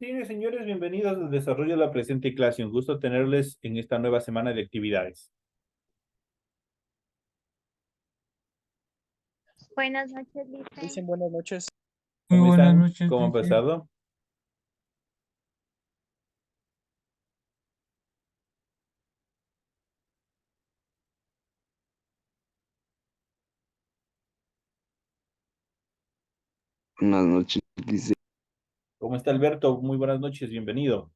Señores, señores, bienvenidos al desarrollo de la presente clase. Un gusto tenerles en esta nueva semana de actividades. Buenas noches, Dicen Vicente. buenas noches. Muy ¿Cómo buenas están? noches, ¿Cómo han Vicente. pasado? Buenas noches, dice. ¿Cómo está Alberto? Muy buenas noches, bienvenido.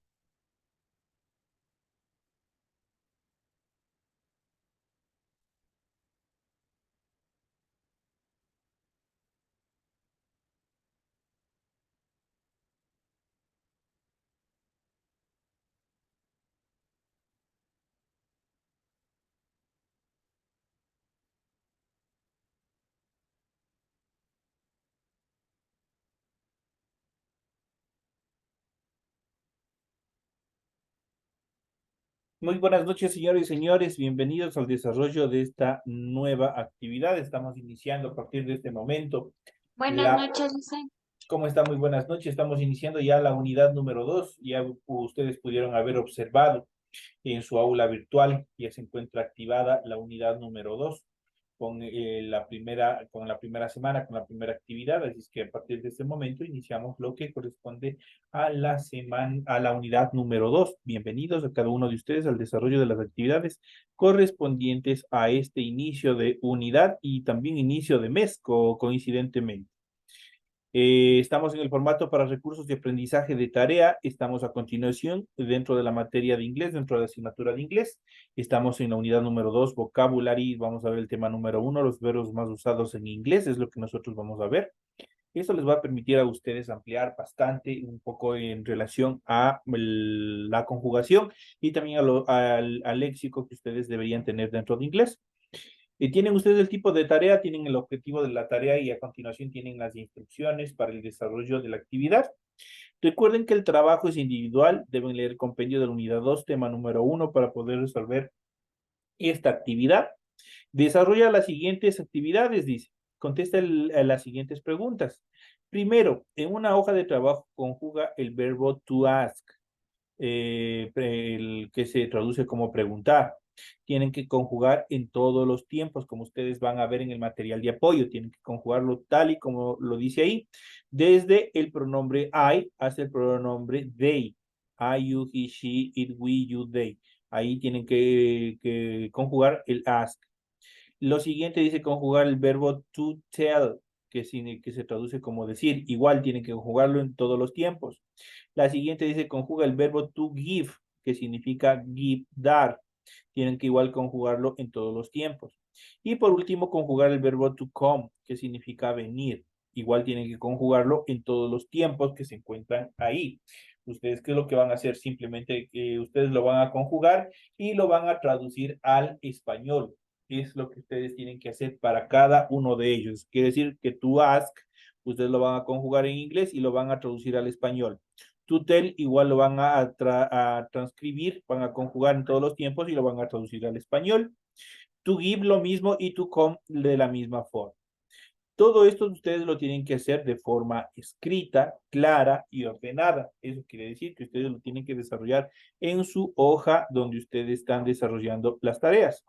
Muy buenas noches, señores y señores. Bienvenidos al desarrollo de esta nueva actividad. Estamos iniciando a partir de este momento. Buenas La... noches, Vicente. ¿Cómo está? Muy buenas noches. Estamos iniciando ya la unidad número 2. Ya ustedes pudieron haber observado en su aula virtual. Ya se encuentra activada la unidad número 2 con la primera semana, con la primera actividad. Así es que a partir de este momento iniciamos lo que corresponde a la semana, a la unidad número 2. Bienvenidos a cada uno de ustedes al desarrollo de las actividades correspondientes a este inicio de unidad y también inicio de mes, coincidentemente. Estamos en el formato para recursos de aprendizaje de tarea. Estamos a continuación dentro de la materia de inglés, dentro de la asignatura de inglés. Estamos en la unidad número 2, vocabulary. Vamos a ver el tema número 1, los verbos más usados en inglés, es lo que nosotros vamos a ver. Esto les va a permitir a ustedes ampliar bastante un poco en relación a la conjugación y también al léxico que ustedes deberían tener dentro de inglés. Tienen ustedes el tipo de tarea, tienen el objetivo de la tarea y a continuación tienen las instrucciones para el desarrollo de la actividad. Recuerden que el trabajo es individual, deben leer el compendio de la unidad 2, tema número 1, para poder resolver esta actividad. Desarrolla las siguientes actividades, dice. Contesta las siguientes preguntas. Primero, en una hoja de trabajo conjuga el verbo to ask, el que se traduce como preguntar. Tienen que conjugar en todos los tiempos, como ustedes van a ver en el material de apoyo. Tienen que conjugarlo tal y como lo dice ahí, desde el pronombre I hasta el pronombre they. I, you, he, she, it, we, you, they. Ahí tienen que conjugar el ask. Lo siguiente dice conjugar el verbo to tell, que se traduce como decir. Igual tienen que conjugarlo en todos los tiempos. La siguiente dice conjuga el verbo to give, que significa give, dar. Tienen que igual conjugarlo en todos los tiempos. Y por último, conjugar el verbo to come, que significa venir. Igual tienen que conjugarlo en todos los tiempos que se encuentran ahí. ¿Ustedes qué es lo que van a hacer? Simplemente ustedes lo van a conjugar y lo van a traducir al español. Es lo que ustedes tienen que hacer para cada uno de ellos. Quiere decir que to ask, ustedes lo van a conjugar en inglés y lo van a traducir al español. To tell igual lo van a transcribir, van a conjugar en todos los tiempos y lo van a traducir al español. To give lo mismo y to come de la misma forma. Todo esto ustedes lo tienen que hacer de forma escrita, clara y ordenada. Eso quiere decir que ustedes lo tienen que desarrollar en su hoja donde ustedes están desarrollando las tareas.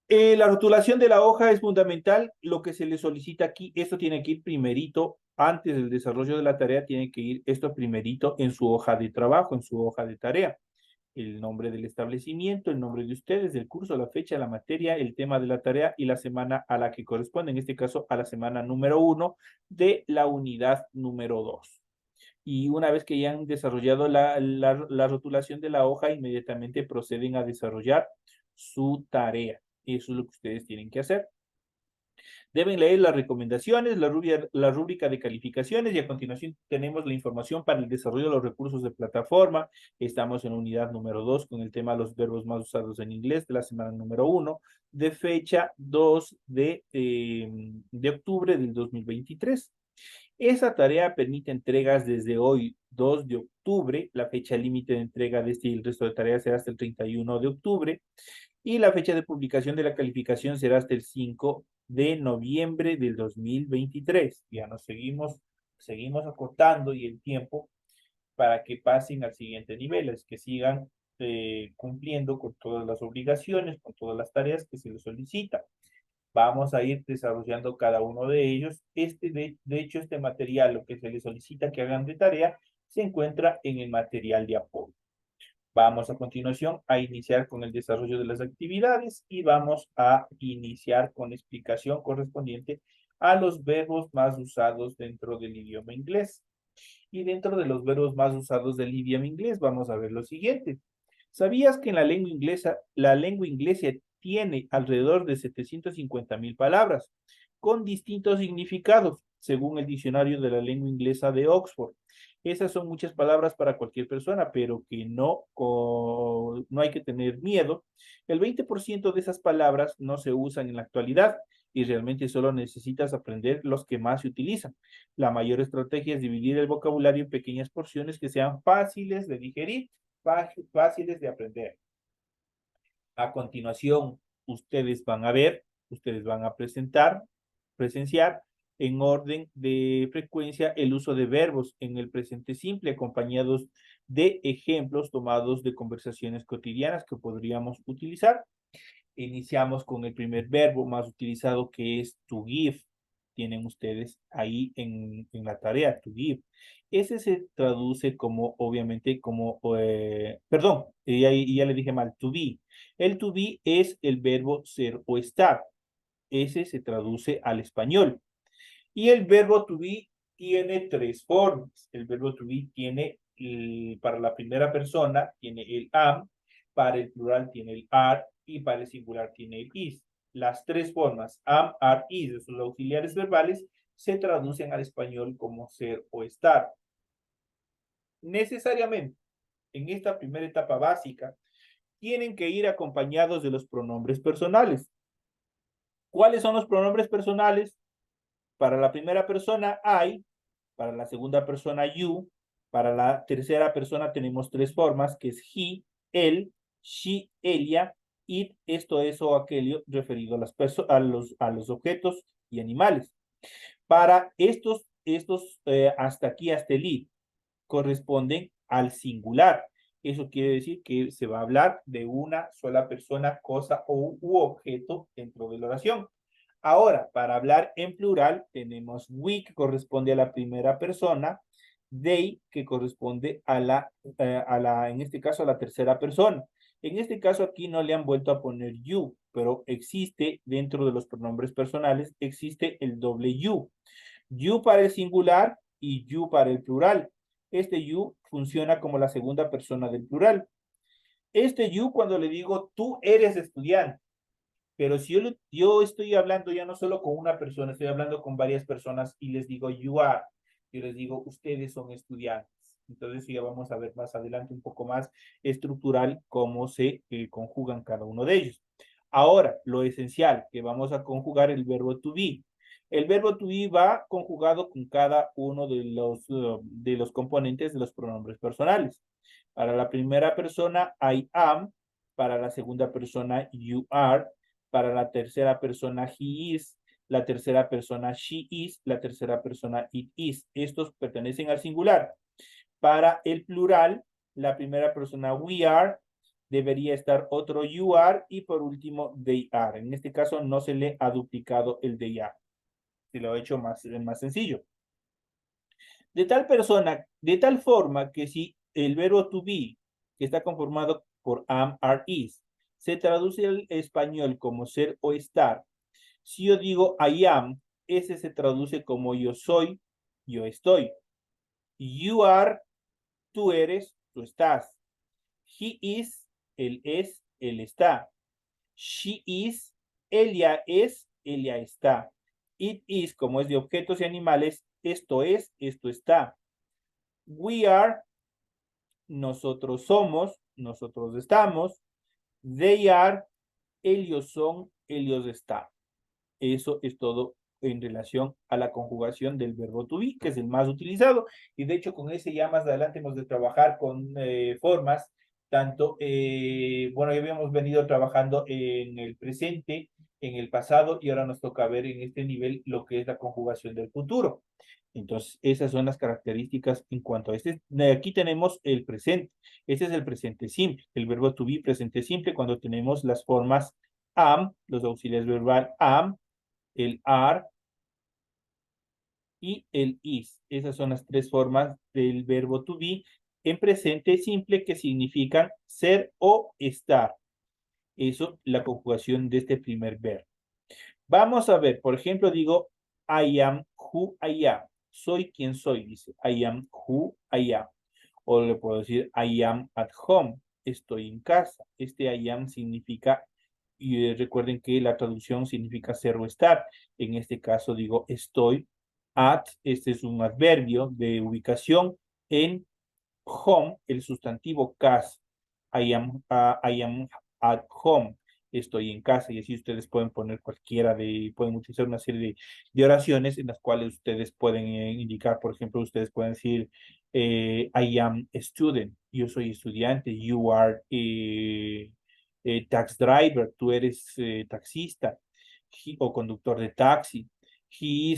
La rotulación de la hoja es fundamental. Lo que se le solicita aquí, esto tiene que ir primerito, antes del desarrollo de la tarea, tiene que ir esto primerito en su hoja de trabajo, en su hoja de tarea. El nombre del establecimiento, el nombre de ustedes, del curso, la fecha, la materia, el tema de la tarea y la semana a la que corresponde, en este caso a la semana número 1 de la unidad número 2. Y una vez que ya han desarrollado la rotulación de la hoja, inmediatamente proceden a desarrollar su tarea. Eso es lo que ustedes tienen que hacer. Deben leer las recomendaciones, la rúbrica de calificaciones y a continuación tenemos la información para el desarrollo de los recursos de plataforma. Estamos en la unidad número 2 con el tema de los verbos más usados en inglés de la semana número 1 de fecha 2 de octubre del 2023. Esa tarea permite entregas desde hoy, 2 de octubre. La fecha límite de entrega de este y el resto de tareas será hasta el 31 de octubre. Y la fecha de publicación de la calificación será hasta el 5 de noviembre del 2023. Ya nos seguimos acortando y el tiempo para que pasen al siguiente nivel, es que sigan cumpliendo con todas las obligaciones, con todas las tareas que se les solicita. Vamos a ir desarrollando cada uno de ellos. De hecho, este material, lo que se les solicita que hagan de tarea, se encuentra en el material de apoyo. Vamos a continuación a iniciar con el desarrollo de las actividades y vamos a iniciar con explicación correspondiente a los verbos más usados dentro del idioma inglés. Y dentro de los verbos más usados del idioma inglés vamos a ver lo siguiente. ¿Sabías que en la lengua inglesa tiene alrededor de 750,000 palabras con distintos significados, según el diccionario de la lengua inglesa de Oxford? Esas son muchas palabras para cualquier persona, pero que no hay que tener miedo. El 20% de esas palabras no se usan en la actualidad y realmente solo necesitas aprender los que más se utilizan. La mayor estrategia es dividir el vocabulario en pequeñas porciones que sean fáciles de digerir, fáciles de aprender. A continuación, ustedes van a presenciar en orden de frecuencia el uso de verbos en el presente simple, acompañados de ejemplos tomados de conversaciones cotidianas que podríamos utilizar. Iniciamos con el primer verbo más utilizado, que es to give. Tienen ustedes ahí en la tarea, to give. Ese se traduce como, obviamente, como, perdón, ya le dije mal, to be. El to be es el verbo ser o estar. Ese se traduce al español. Y el verbo to be tiene tres formas. El verbo to be tiene, para la primera persona, tiene el am, para el plural tiene el are y para el singular tiene el is. Las tres formas, am, are, is, de sus auxiliares verbales, se traducen al español como ser o estar. Necesariamente, en esta primera etapa básica, tienen que ir acompañados de los pronombres personales. ¿Cuáles son los pronombres personales? Para la primera persona, I. Para la segunda persona, you. Para la tercera persona tenemos tres formas, que es he, él, she, ella, it, esto, eso o aquello, referido a los objetos y animales. Para estos hasta aquí, hasta el it, corresponden al singular. Eso quiere decir que se va a hablar de una sola persona, cosa u objeto dentro de la oración. Ahora, para hablar en plural, tenemos we, que corresponde a la primera persona, they, que corresponde en este caso, a la tercera persona. En este caso aquí no le han vuelto a poner you, pero existe dentro de los pronombres personales, existe el doble you. You para el singular y you para el plural. Este you funciona como la segunda persona del plural. Este you, cuando le digo tú eres estudiante, pero si yo estoy hablando ya no solo con una persona, estoy hablando con varias personas y les digo you are, yo les digo ustedes son estudiantes. Entonces ya vamos a ver más adelante un poco más estructural cómo se conjugan cada uno de ellos. Ahora, lo esencial, que vamos a conjugar el verbo to be. El verbo to be va conjugado con cada uno de los componentes de los pronombres personales. Para la primera persona, I am. Para la segunda persona, you are. Para la tercera persona, he is. La tercera persona, she is. La tercera persona, it is. Estos pertenecen al singular. Para el plural, la primera persona, we are. Debería estar otro you are. Y por último, they are. En este caso no se le ha duplicado el they are. Se lo he hecho más sencillo. De tal forma que si el verbo to be, que está conformado por am, are, is, se traduce al español como ser o estar. Si yo digo I am, ese se traduce como yo soy, yo estoy. You are, tú eres, tú estás. He is, él es, él está. She is, ella es, ella está. It is, como es de objetos y animales, esto es, esto está. We are, nosotros somos, nosotros estamos. They are, ellos son, ellos están. Eso es todo en relación a la conjugación del verbo to be, que es el más utilizado. Y de hecho, con ese ya más adelante hemos de trabajar con formas, tanto, bueno, ya habíamos venido trabajando en el presente, en el pasado y ahora nos toca ver en este nivel lo que es la conjugación del futuro. Entonces, esas son las características en cuanto a este. De aquí tenemos el presente. Este es el presente simple, el verbo to be presente simple cuando tenemos las formas am, los auxiliares verbal am, el are y el is. Esas son las tres formas del verbo to be en presente simple que significan ser o estar. Eso, la conjugación de este primer verbo. Vamos a ver, por ejemplo, digo, I am who I am. Soy quien soy, dice. I am who I am. O le puedo decir, I am at home. Estoy en casa. Este I am significa, y recuerden que la traducción significa ser o estar. En este caso digo, estoy at. Este es un adverbio de ubicación en home, el sustantivo casa. I am at home. Estoy en casa y así ustedes pueden poner pueden utilizar una serie de oraciones en las cuales ustedes pueden indicar, por ejemplo, ustedes pueden decir, I am a student, yo soy estudiante, you are a tax driver, tú eres taxista o conductor de taxi, he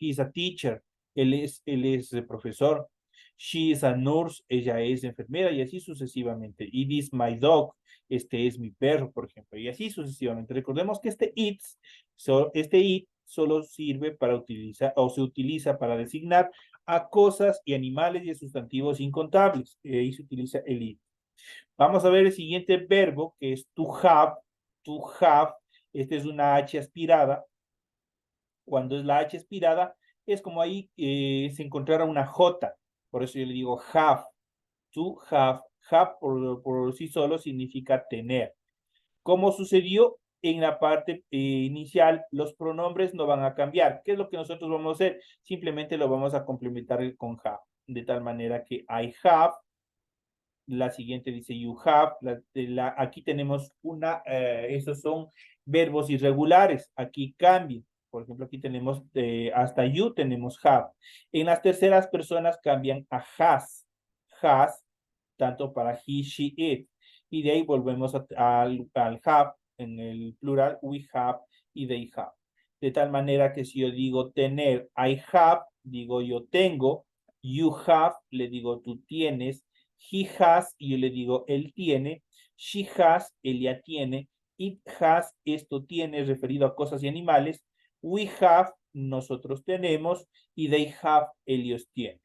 is a teacher, él es profesor. She is a nurse, ella es enfermera y así sucesivamente. It is my dog, este es mi perro, por ejemplo, y así sucesivamente. Recordemos que este it solo sirve para utilizar o se utiliza para designar a cosas y animales y a sustantivos incontables. Ahí se utiliza el it. Vamos a ver el siguiente verbo que es to have. To have, este es una H aspirada. Cuando es la H aspirada, es como ahí se encontrara una J. Por eso yo le digo have. To have. Have por sí solo significa tener. Como sucedió en la parte inicial, los pronombres no van a cambiar. ¿Qué es lo que nosotros vamos a hacer? Simplemente lo vamos a complementar con have. De tal manera que I have. La siguiente dice you have. Aquí tenemos esos son verbos irregulares. Aquí cambian. Por ejemplo, aquí tenemos hasta you tenemos have. En las terceras personas cambian a has. Has, tanto para he, she, it. Y de ahí volvemos al have en el plural, we have y they have. De tal manera que si yo digo tener, I have, digo yo tengo, you have, le digo tú tienes, he has, y yo le digo él tiene, she has, ella tiene, it has, esto tiene, referido a cosas y animales, we have, nosotros tenemos, y they have, ellos tienen.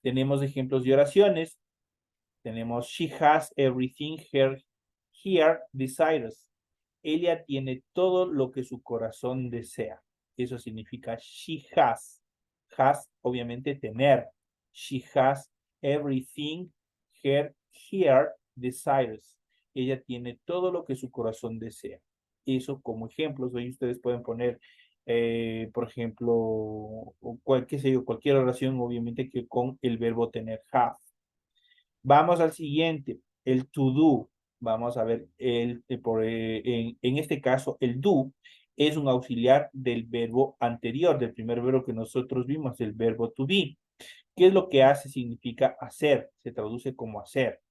Tenemos ejemplos de oraciones. Tenemos she has everything here desires. Ella tiene todo lo que su corazón desea. Eso significa she has. Has, obviamente, tener. She has everything here desires. Ella tiene todo lo que su corazón desea. Eso como ejemplos. Hoy ustedes pueden poner, por ejemplo, cualquier oración, obviamente, que con el verbo tener have. Vamos al siguiente, el to do. Vamos a ver, en este caso, el do es un auxiliar del verbo anterior, del primer verbo que nosotros vimos, el verbo to be. ¿Qué es lo que hace? Significa hacer, se traduce como hacer.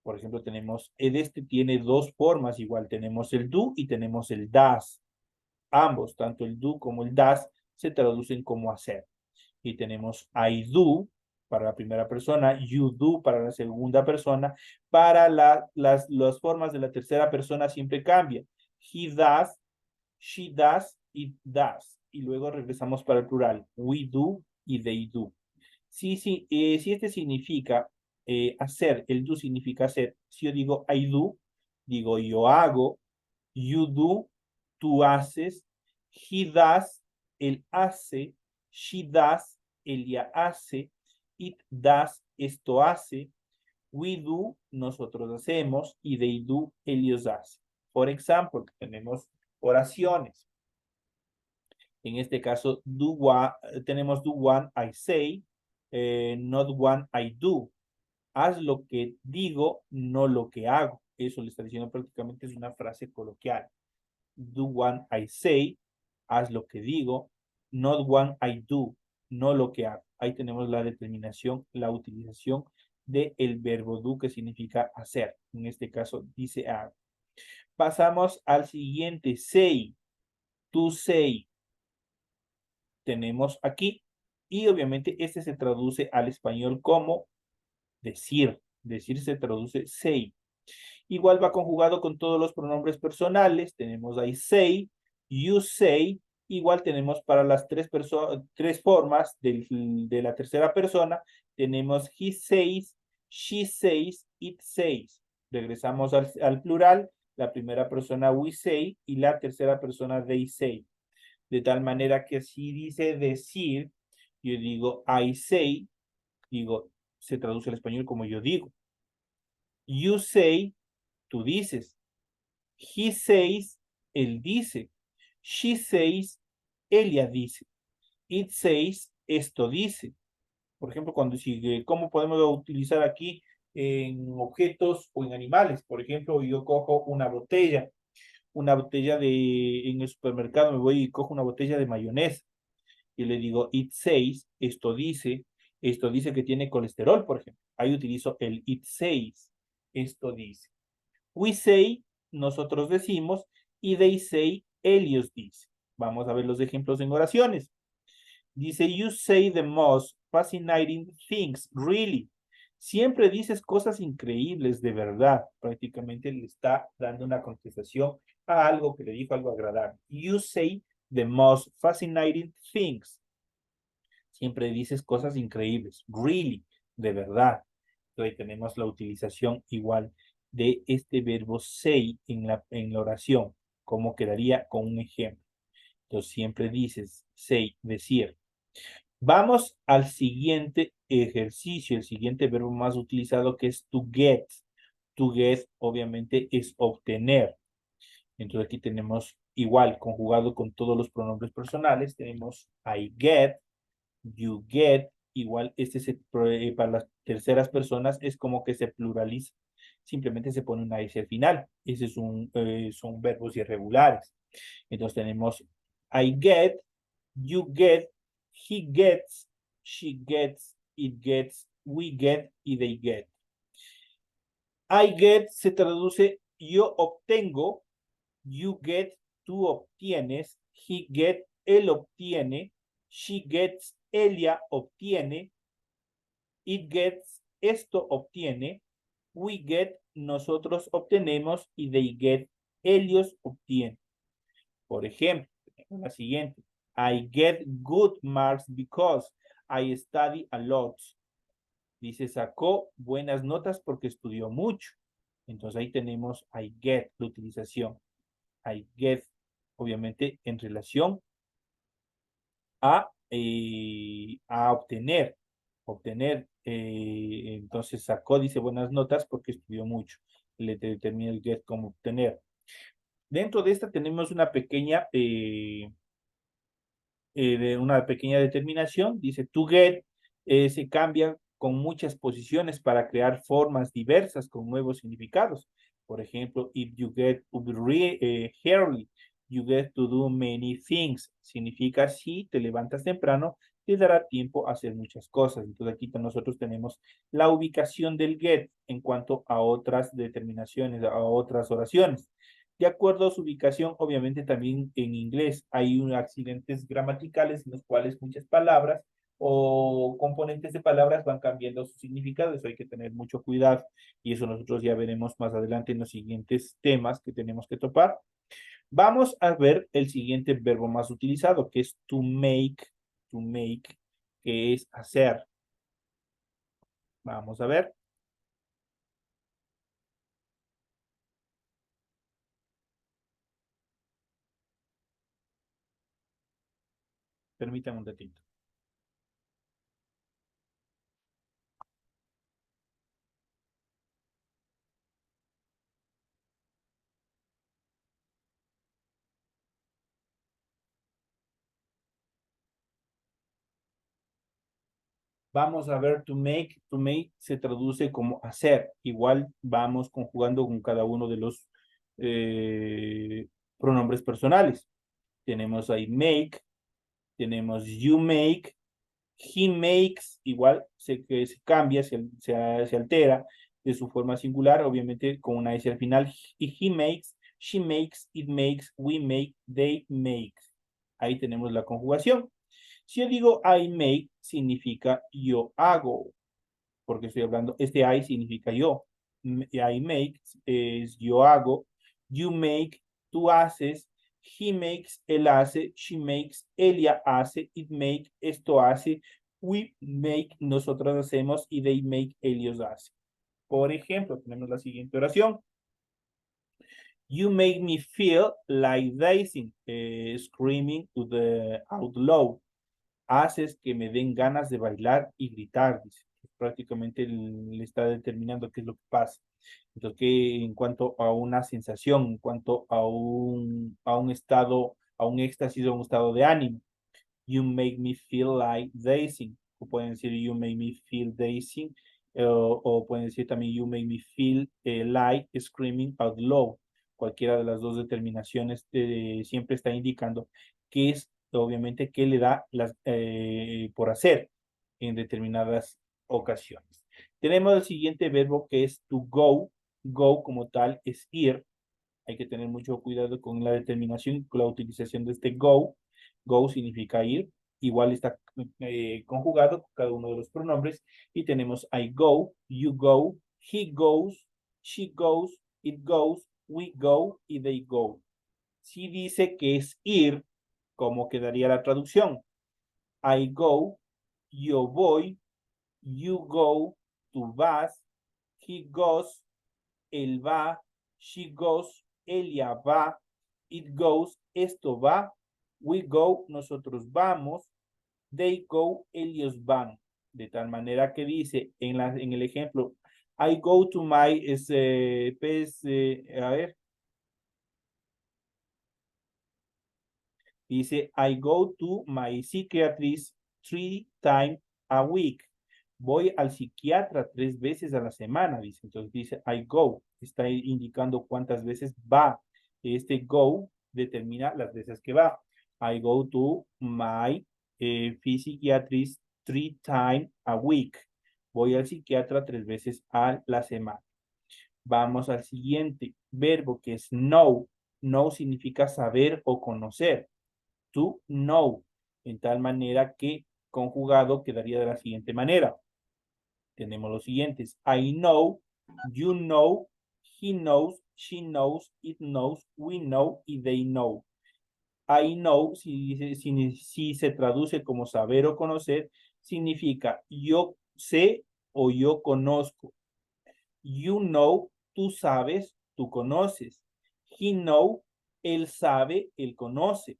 Por ejemplo, este tiene dos formas igual, tenemos el do y tenemos el does. Ambos, tanto el do como el does, se traducen como hacer. Y tenemos I do para la primera persona, you do para la segunda persona. Para las formas de la tercera persona siempre cambian. He does, she does, it does. Y luego regresamos para el plural. We do y they do. Si este significa hacer, el do significa hacer. Si yo digo I do, digo yo hago, you do, tú haces, he does, él hace, she does, ella hace, it does, esto hace, we do, nosotros hacemos, y they do, ellos hacen. Por ejemplo, tenemos oraciones. En este caso, tenemos do one I say, not one I do. Haz lo que digo, no lo que hago. Eso le está diciendo prácticamente, es una frase coloquial. Do one I say, haz lo que digo, not one I do, no lo que hago. Ahí tenemos la determinación, la utilización del verbo do, que significa hacer. En este caso, dice hago. Pasamos al siguiente, say, to say. Tenemos aquí, y obviamente este se traduce al español como decir. Decir se traduce say. Igual va conjugado con todos los pronombres personales. Tenemos I say, you say. Igual tenemos para las tres formas de la tercera persona. Tenemos he says, she says, it says. Regresamos al plural. La primera persona we say y la tercera persona they say. De tal manera que si dice decir, yo digo I say, digo, se traduce al español como yo digo. You say, tú dices. He says, él dice. She says, ella dice. It says, esto dice. Por ejemplo, cuando sigue, ¿cómo podemos utilizar aquí en objetos o en animales? Por ejemplo, yo cojo una botella en el supermercado, me voy y cojo una botella de mayonesa. Y le digo, it says, esto dice que tiene colesterol, por ejemplo. Ahí utilizo el it says, esto dice. We say, nosotros decimos, y they say, ellos dicen. Vamos a ver los ejemplos en oraciones. Dice, you say the most fascinating things, really. Siempre dices cosas increíbles, de verdad. Prácticamente le está dando una contestación a algo que le dijo algo agradable. You say the most fascinating things. Siempre dices cosas increíbles, really, de verdad. Entonces tenemos la utilización igual de este verbo say en la oración, como quedaría con un ejemplo. Entonces siempre dices say, decir. Vamos al siguiente ejercicio, el siguiente verbo más utilizado que es to get. To get obviamente es obtener. Entonces aquí tenemos igual conjugado con todos los pronombres personales. Tenemos I get, you get, igual para las terceras personas es como que se pluraliza. Simplemente se pone una S al final. Ese son verbos irregulares. Entonces tenemos I get, you get, he gets, she gets, it gets, we get y they get. I get se traduce yo obtengo, you get, tú obtienes, he get, él obtiene, she gets, ella obtiene, it gets, esto obtiene, we get, nosotros obtenemos y they get, ellos obtienen. Por ejemplo, la siguiente. I get good marks because I study a lot. Dice, sacó buenas notas porque estudió mucho. Entonces ahí tenemos I get, la utilización. I get, obviamente, en relación a obtener. Obtener, entonces sacó, dice, buenas notas porque estudió mucho. Le determina el get como obtener. Dentro de esta tenemos una pequeña de una pequeña determinación, dice to get, se cambia con muchas posiciones para crear formas diversas con nuevos significados. Por ejemplo, if you get up early, you get to do many things. Significa si te levantas temprano, te dará tiempo a hacer muchas cosas. Entonces aquí nosotros tenemos la ubicación del get en cuanto a otras determinaciones, a otras oraciones. De acuerdo a su ubicación, obviamente también en inglés hay accidentes gramaticales en los cuales muchas palabras o componentes de palabras van cambiando su significado. Eso hay que tener mucho cuidado y eso nosotros ya veremos más adelante en los siguientes temas que tenemos que topar. Vamos a ver el siguiente verbo más utilizado, que es to make, que es hacer. Vamos a ver. Permítanme un ratito. Vamos a ver to make. To make se traduce como hacer. Igual vamos conjugando con cada uno de los pronombres personales. Tenemos ahí make, tenemos you make, he makes, igual que se cambia, se altera. de su forma singular, obviamente con una S al final. Y he makes, she makes, it makes, we make, they make. Ahí tenemos la conjugación. Si yo digo I make, significa yo hago, porque estoy hablando, este I significa yo. I make es yo hago. You make, tú haces. He makes, él hace. She makes, ella hace. It make, esto hace. We make, nosotros hacemos. Y they make, ellos hacen. Por ejemplo, tenemos la siguiente oración. You make me feel like dancing, screaming to the out loud. Haces que me den ganas de bailar y gritar, dice. Prácticamente le está determinando qué es lo que pasa. Entonces, que en cuanto a una sensación, en cuanto a un estado, a un éxtasis o un estado de ánimo. You make me feel like dancing. O pueden decir you make me feel dancing. O pueden decir también you make me feel like screaming out loud. Cualquiera de las dos determinaciones siempre está indicando que es, obviamente, que le da por hacer en determinadas ocasiones. Tenemos el siguiente verbo que es to go. Go como tal es ir. Hay que tener mucho cuidado con la determinación, con la utilización de este go. Go significa ir. Igual está conjugado con cada uno de los pronombres. Y tenemos I go, you go, he goes, she goes, it goes, we go y they go. Si dice que es ir, ¿cómo quedaría la traducción? I go, yo voy, you go, tú vas, he goes, él va, she goes, ella va, it goes, esto va, we go, nosotros vamos, they go, ellos van. De tal manera que dice en el ejemplo, I go to my, a ver, dice, I go to my psychiatrist 3 times a week. Voy al psiquiatra 3 veces a la semana, dice. Entonces dice, I go. Está indicando cuántas veces va. Este go determina las veces que va. I go to my psychiatrist 3 times a week. Voy al psiquiatra 3 veces a la semana. Vamos al siguiente verbo que es know. Know significa saber o conocer. To know, en tal manera que conjugado quedaría de la siguiente manera. Tenemos los siguientes. I know, you know, he knows, she knows, it knows, we know y they know. I know, si se traduce como saber o conocer, significa yo sé o yo conozco. You know, tú sabes, tú conoces. He know, él sabe, él conoce.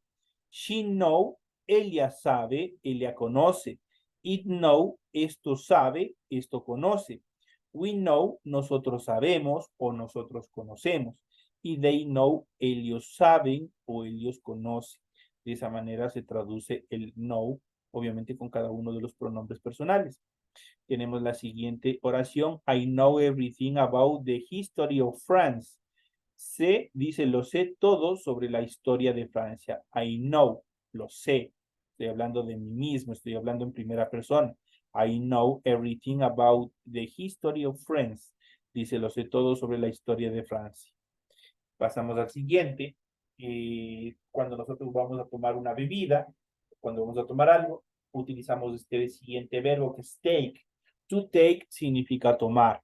She know, ella sabe, ella conoce. It know, esto sabe, esto conoce. We know, nosotros sabemos o nosotros conocemos. Y they know, ellos saben o ellos conocen. De esa manera se traduce el know, obviamente con cada uno de los pronombres personales. Tenemos la siguiente oración. I know everything about the history of France. Dice, lo sé todo sobre la historia de Francia. I know, lo sé. Estoy hablando de mí mismo, estoy hablando en primera persona. I know everything about the history of France. Dice, lo sé todo sobre la historia de Francia. Pasamos al siguiente. Cuando nosotros vamos a tomar una bebida, cuando vamos a tomar algo, utilizamos este siguiente verbo que es take. To take significa tomar.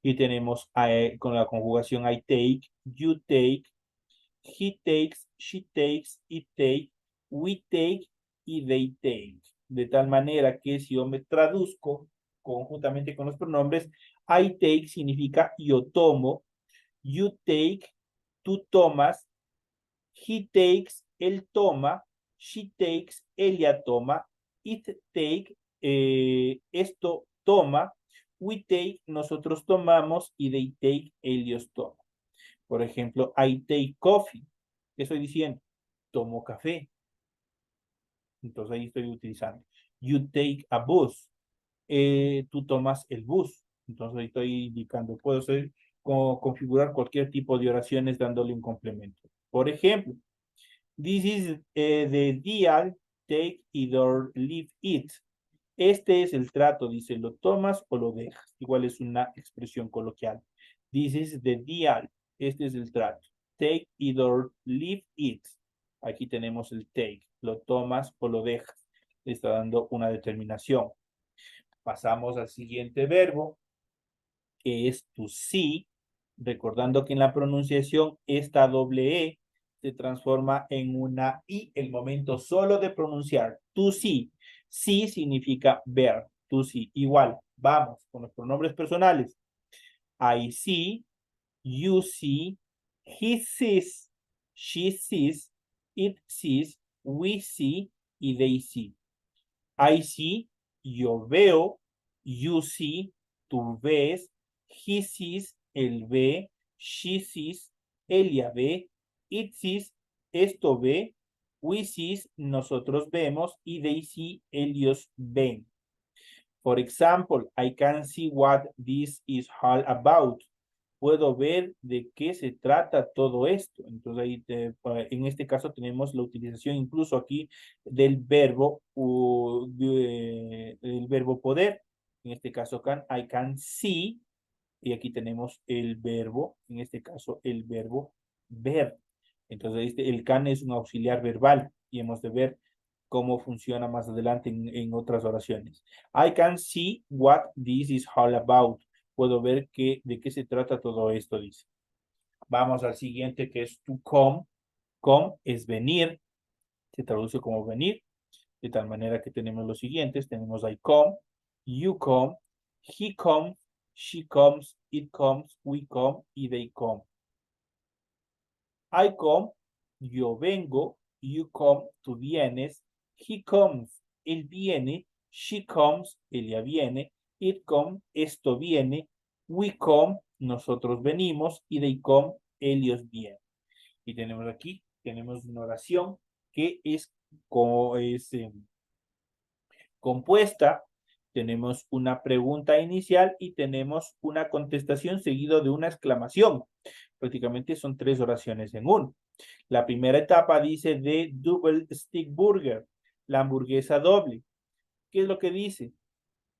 Y tenemos con la conjugación I take, you take, he takes, she takes, it take, we take y they take. De tal manera que si yo me traduzco conjuntamente con los pronombres, I take significa yo tomo, you take, tú tomas, he takes, él toma, she takes, ella toma, it take, esto toma, we take, nosotros tomamos, y they take, ellos toman. Por ejemplo, I take coffee. ¿Qué estoy diciendo? Tomo café. Entonces ahí estoy utilizando. You take a bus. Tú tomas el bus. Entonces ahí estoy indicando. Puedo configurar cualquier tipo de oraciones dándole un complemento. Por ejemplo, this is the deal, take it or leave it. Este es el trato, dice, ¿lo tomas o lo dejas? Igual es una expresión coloquial. This is the deal. Este es el trato. Take it or leave it. Aquí tenemos el take. ¿Lo tomas o lo dejas? Le está dando una determinación. Pasamos al siguiente verbo, que es to see, recordando que en la pronunciación esta doble E se transforma en una I el momento solo de pronunciar. To see. See significa ver. To see. Igual, vamos con los pronombres personales. I see, you see, he sees, she sees, it sees, we see y they see. I see, yo veo, you see, tú ves, he sees, él ve, she sees, ella ve, it sees, esto ve, we sees, nosotros vemos, y they see, ellos ven. For example, I can see what this is all about. Puedo ver de qué se trata todo esto. Entonces, ahí en este caso tenemos la utilización incluso aquí del verbo, el verbo poder. En este caso, I can see. Y aquí tenemos el verbo, en este caso, el verbo ver. Entonces, el can es un auxiliar verbal y hemos de ver cómo funciona más adelante en otras oraciones. I can see what this is all about. Puedo ver de qué se trata todo esto, dice. Vamos al siguiente, que es to come. Come es venir, se traduce como venir, de tal manera que tenemos los siguientes. Tenemos I come, you come, he comes, she comes, it comes, we come y they come. I come, yo vengo, you come, tú vienes, he comes, él viene, she comes, ella viene, it comes, esto viene, we come, nosotros venimos, y they come, ellos vienen. Y tenemos aquí, tenemos una oración que es compuesta, tenemos una pregunta inicial y tenemos una contestación seguido de una exclamación. Prácticamente son 3 oraciones en uno. La primera etapa dice de double stick burger, la hamburguesa doble. ¿Qué es lo que dice?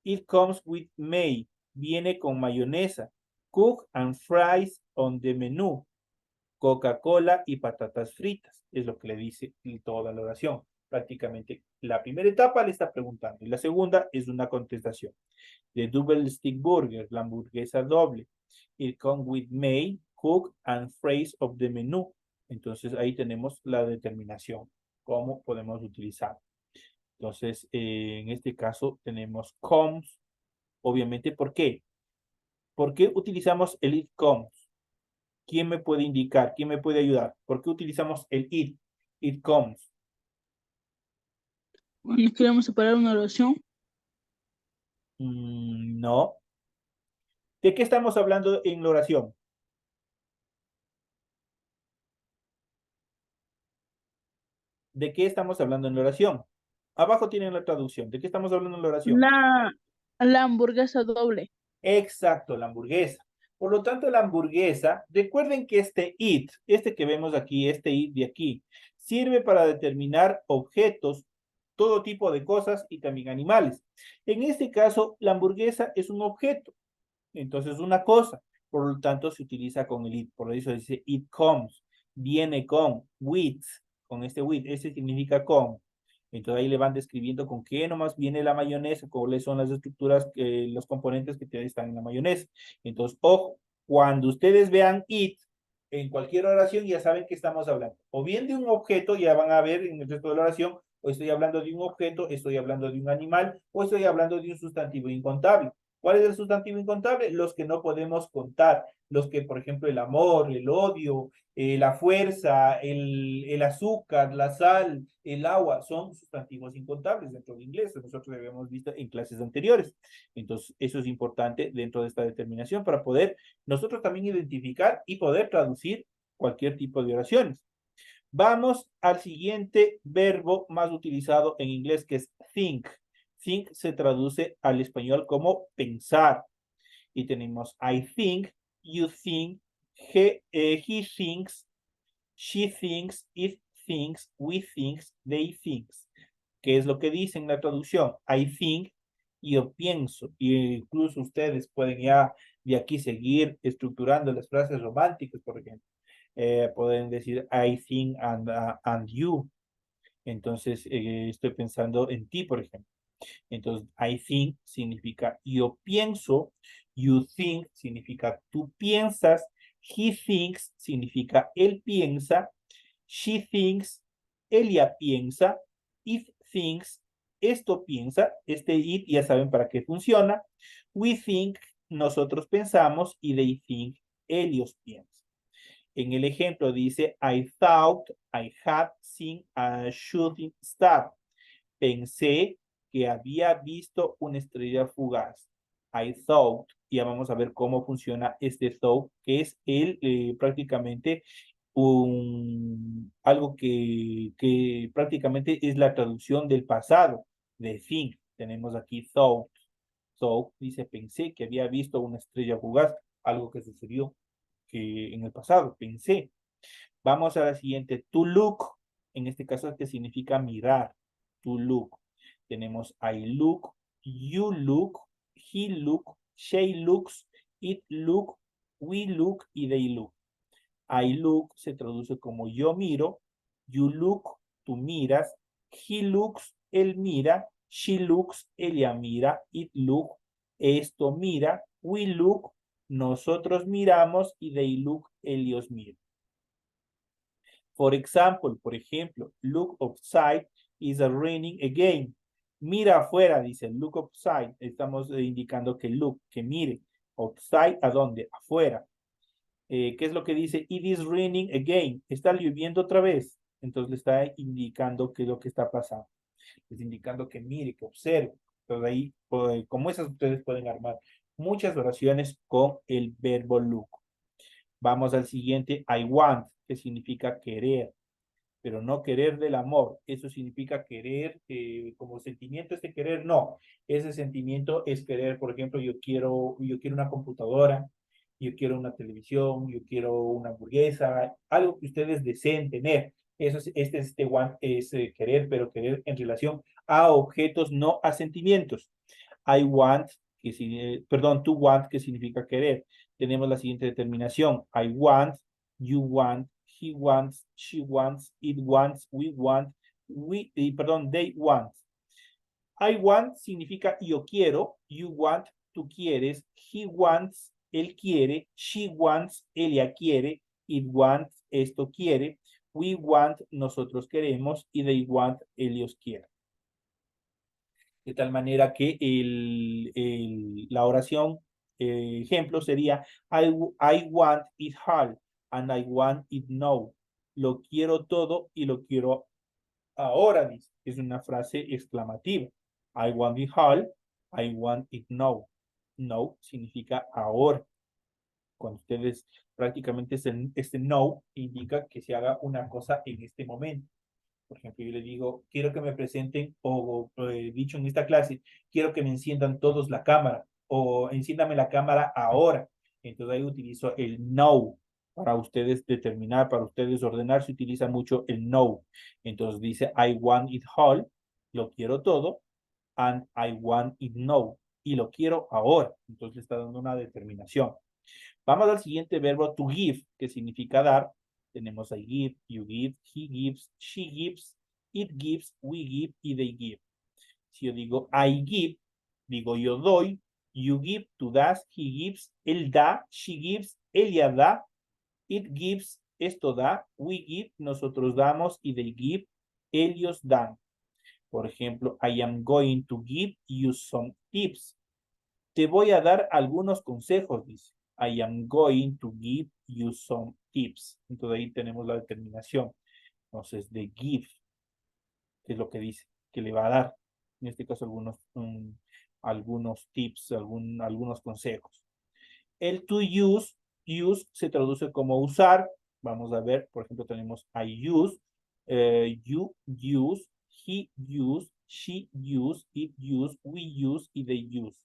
It comes with may, viene con mayonesa. Cook and fries on the menu. Coca-Cola y patatas fritas. Es lo que le dice toda la oración. Prácticamente la primera etapa le está preguntando y la segunda es una contestación. The double stick burger, la hamburguesa doble. It comes with may, cook and phrase of the menu. Entonces ahí tenemos la determinación. ¿Cómo podemos utilizar? Entonces, en este caso tenemos comes. Obviamente, ¿por qué? ¿Por qué utilizamos el it comes? ¿Quién me puede indicar? ¿Quién me puede ayudar? ¿Por qué utilizamos el it? It comes. Cuando queremos separar una oración, No. ¿De qué estamos hablando en la oración? ¿De qué estamos hablando en la oración? Abajo tienen la traducción. ¿De qué estamos hablando en la oración? la hamburguesa doble. Exacto, la hamburguesa. Por lo tanto, la hamburguesa, recuerden que este it, este que vemos aquí, este it de aquí, sirve para determinar objetos, todo tipo de cosas y también animales. En este caso, la hamburguesa es un objeto, entonces una cosa. Por lo tanto, se utiliza con el it. Por eso dice it comes, viene con, with, con este with, ese significa con. Entonces ahí le van describiendo con qué nomás viene la mayonesa, cuáles son las estructuras, los componentes que están en la mayonesa. Entonces, ojo, cuando ustedes vean it en cualquier oración ya saben que estamos hablando. O bien de un objeto, ya van a ver en el resto de la oración, o estoy hablando de un objeto, estoy hablando de un animal, o estoy hablando de un sustantivo incontable. ¿Cuál es el sustantivo incontable? Los que no podemos contar. Los que, por ejemplo, el amor, el odio, la fuerza, el azúcar, la sal, el agua, son sustantivos incontables dentro del inglés. Nosotros lo habíamos visto en clases anteriores. Entonces, eso es importante dentro de esta determinación para poder nosotros también identificar y poder traducir cualquier tipo de oraciones. Vamos al siguiente verbo más utilizado en inglés, que es think. Think se traduce al español como pensar. Y tenemos I think, you think, he thinks, she thinks, it thinks, we thinks, they thinks. ¿Qué es lo que dice en la traducción? I think yo pienso, y incluso ustedes pueden ya de aquí seguir estructurando las frases románticas, por ejemplo. Pueden decir I think and you. Entonces, estoy pensando en ti, por ejemplo. Entonces, I think significa yo pienso, you think significa tú piensas, he thinks significa él piensa, she thinks, ella piensa, it thinks, esto piensa, este it ya saben para qué funciona, we think, nosotros pensamos, y they think, ellos piensan. En el ejemplo dice, I thought I had seen a shooting star. Pensé que había visto una estrella fugaz. I thought, ya vamos a ver cómo funciona este thought, que es prácticamente algo que prácticamente es la traducción del pasado, de think. Tenemos aquí thought. Thought dice, pensé que había visto una estrella fugaz, algo que sucedió que en el pasado, pensé. Vamos a la siguiente, to look, en este caso que significa mirar, to look. Tenemos I look, you look, he look, she looks, it look, we look y they look. I look se traduce como yo miro, you look, tú miras, he looks, él mira, she looks, ella mira, it look, esto mira, we look, nosotros miramos y they look, ellos miran. For example, por ejemplo, look outside is raining again. Mira afuera, dice look outside. Estamos indicando que look, que mire. Outside, ¿a dónde? Afuera. ¿Qué es lo que dice? It is raining again. Está lloviendo otra vez. Entonces le está indicando qué es lo que está pasando. Les indicando que mire, que observe. Entonces ahí, como esas, ustedes pueden armar muchas oraciones con el verbo look. Vamos al siguiente, I want, que significa querer, pero no querer del amor. Eso significa querer como sentimiento este querer, no. Ese sentimiento es querer, por ejemplo, yo quiero una computadora, yo quiero una televisión, yo quiero una hamburguesa, algo que ustedes deseen tener. Eso es, este want es querer, pero querer en relación a objetos, no a sentimientos. I want, perdón, to want, que significa querer. Tenemos la siguiente determinación. I want, you want, he wants, she wants, it wants, we want, they want. I want significa yo quiero, you want, tú quieres, he wants, él quiere, she wants, ella quiere, it wants, esto quiere, we want, nosotros queremos, y they want, ellos quieren. De tal manera que la oración, ejemplo sería, I want it all, and I want it now. Lo quiero todo y lo quiero ahora, dice. Es una frase exclamativa. I want it all, I want it now. No significa ahora. Cuando ustedes prácticamente este no indica que se haga una cosa en este momento. Por ejemplo, yo le digo, quiero que me presenten, o dicho en esta clase, quiero que me enciendan todos la cámara, o enciéndame la cámara ahora. Entonces ahí utilizo el no para ustedes determinar, para ustedes ordenar, se utiliza mucho el no. Entonces dice, I want it all, lo quiero todo, and I want it now, y lo quiero ahora. Entonces le está dando una determinación. Vamos al siguiente verbo, to give, que significa dar. Tenemos I give, you give, he gives, she gives, it gives, we give y they give. Si yo digo I give, digo yo doy, you give, tú das, he gives, él da, she gives, ella da, it gives, esto da, we give, nosotros damos y they give, ellos dan. Por ejemplo, I am going to give you some tips. Te voy a dar algunos consejos, dice. I am going to give you some tips. Entonces ahí tenemos la determinación. Entonces, de give, que es lo que dice, que le va a dar. En este caso, algunos tips, algunos consejos. El to use se traduce como usar. Vamos a ver, por ejemplo, tenemos I use, you use, he use, she use, it use, we use y they use.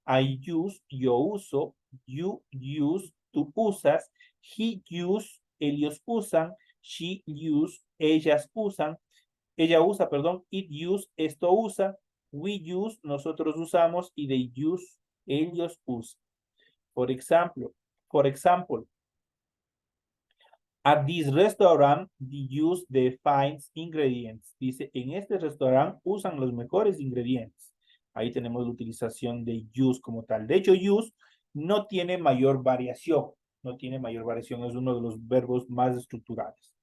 I use, yo uso, you use, tú usas, he use, ellos usan, she use, ellas usan, ella usa, perdón, it use, esto usa, We use, nosotros usamos, y they use, ellos usan. For example, at this restaurant, they use the fine ingredients. Dice, en este restaurante usan los mejores ingredientes. Ahí tenemos la utilización de use como tal. De hecho, use no tiene mayor variación. No tiene mayor variación. Es uno de los verbos más estructurales.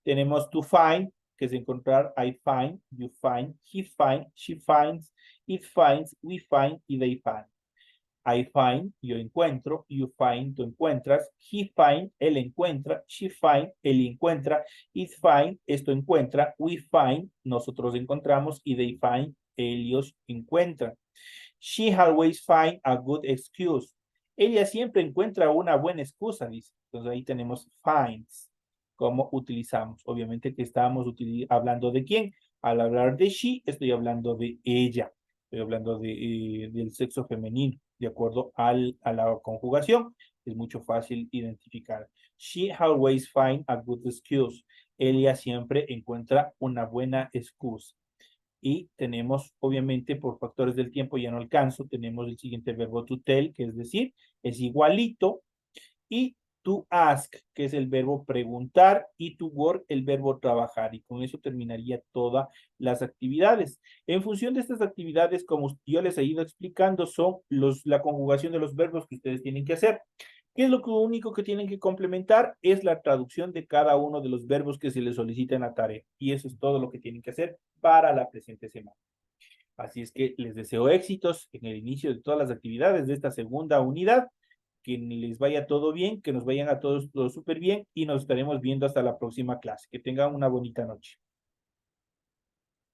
Tenemos to find, que es encontrar. I find, you find, he finds, she finds, it finds, we find, y they find. I find, yo encuentro, you find, tú encuentras, he find, él encuentra, she find, él encuentra, it find, esto encuentra, we find, nosotros encontramos, y they find, ellos encuentran. She always find a good excuse. Ella siempre encuentra una buena excusa, dice. Entonces ahí tenemos finds. ¿Cómo utilizamos? Obviamente que estamos hablando de quién. Al hablar de she, estoy hablando de ella. Estoy hablando del sexo femenino, de acuerdo a la conjugación. Es mucho fácil identificar. She always finds a good excuse. Ella siempre encuentra una buena excusa. Y tenemos, obviamente, por factores del tiempo, ya no alcanzo, tenemos el siguiente verbo to tell, que es decir, es igualito. Y to ask, que es el verbo preguntar, y to work, el verbo trabajar. Y con eso terminaría todas las actividades. En función de estas actividades, como yo les he ido explicando, son la conjugación de los verbos que ustedes tienen que hacer. ¿Qué es lo único que tienen que complementar? Es la traducción de cada uno de los verbos que se les solicita en la tarea. Y eso es todo lo que tienen que hacer para la presente semana. Así es que les deseo éxitos en el inicio de todas las actividades de esta segunda unidad. Que les vaya todo bien, que nos vayan a todos todo súper bien y nos estaremos viendo hasta la próxima clase. Que tengan una bonita noche.